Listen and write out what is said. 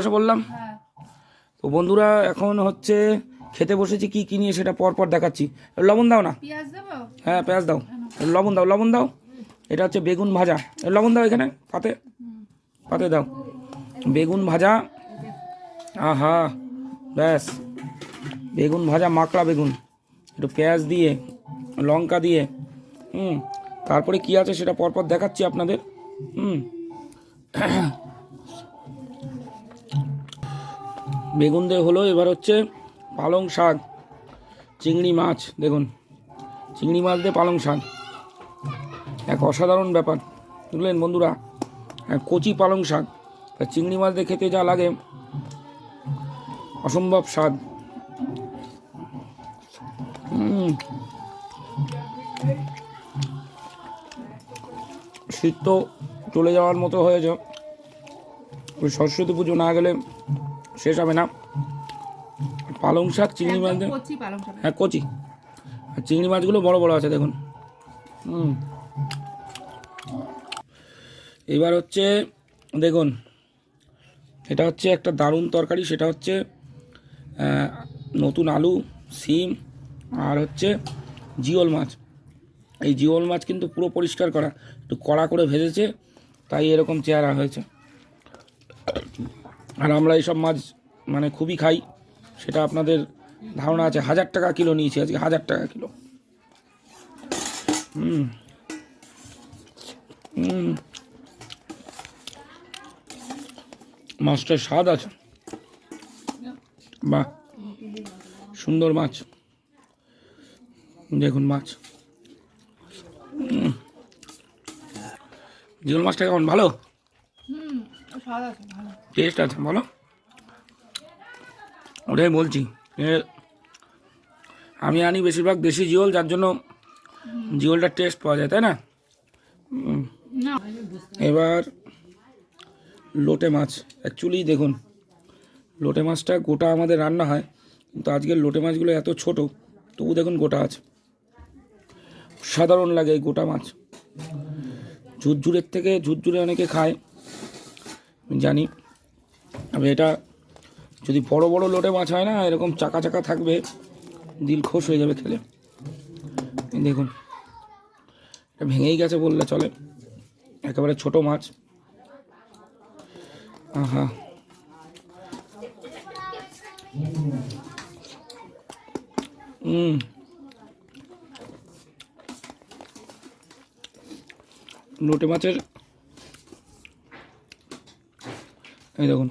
বসে বললাম। তো বন্ধুরা এখন হচ্ছে খেতে বসেছি, কি কি নিয়ে সেটা পর পর দেখাচ্ছি। লবণ দাও না। হ্যাঁ পেঁয়াজ দাও, লবণ দাও, লবণ দাও। এটা হচ্ছে বেগুন ভাজা, লবণ দাও এখানে পাতে, পাতে দাও। বেগুন ভাজা, আহা ব্যাস, বেগুন ভাজা, মাকড়া বেগুন, একটু পেঁয়াজ দিয়ে, লঙ্কা দিয়ে। তারপরে কি আছে সেটা পরপর দেখাচ্ছি আপনাদের। বেগুন দিয়ে হলো। এবার হচ্ছে পালং শাক, চিংড়ি মাছ, দেখুন চিংড়ি মাছ দিয়ে পালং শাক, এক অসাধারণ ব্যাপার, বুঝলেন বন্ধুরা। কচি পালং শাক চিংড়ি মাছ দিয়ে খেতে যা লাগে, অসম্ভব স্বাদ। শীত তো চলে যাওয়ার মতো হয়েছে, ওই সরস্বতী পুজো না গেলে শেষ হবে না। পালং শাক চিংড়ি মাছ, হ্যাঁ কচি, আর চিংড়ি মাছগুলো বড় বড় আছে দেখুন। এবার হচ্ছে দেখুন, এটা হচ্ছে একটা দারুণ তরকারি, সেটা হচ্ছে নতুন আলু, সিম, আর হচ্ছে জিওল মাছ। এই জিওল মাছ কিন্তু পুরো পরিষ্কার করা, একটু কড়া করে ভেজেছে, তাই এরকম চেহারা হয়েছে। আর আমরা এইসব মাছ মানে খুবই খাই, সেটা আপনাদের ধারণা আছে। 1000 টাকা কিলো নিয়েছি আজকে, 1000 টাকা কিলো। মাছটার স্বাদ আছে, বাহ সুন্দর মাছ, দেখুন মাছ। জিওল মাছটা কেমন, ভালো টেস্ট আছে বলো? ওটাই বলছি, আমি আনি বেশিরভাগ দেশি জিওল, যার জন্য জিওলটার টেস্ট পাওয়া যায়, তাই না? এবার লোটে মাছ, অ্যাকচুয়ালি দেখুন লোটে মাছটা গোটা আমাদের রান্না হয়, কিন্তু আজকের লোটে মাছগুলো এত ছোট, তবু দেখুন গোটা আছে, সাধারণ লাগে এই গোটা মাছ। ঝুরঝুরের থেকে ঝুরঝুরে অনেকে খায় জানি, তবে এটা যদি বড় বড় লোটে মাছ হয় না, এরকম চাকা চাকা থাকবে, দিল খোশ হয়ে যাবে খেলে। দেখুন এটা ভেঙেই গেছে বললে চলে, একেবারে ছোট মাছ। আহা, লোটে মাছের এই দেখুন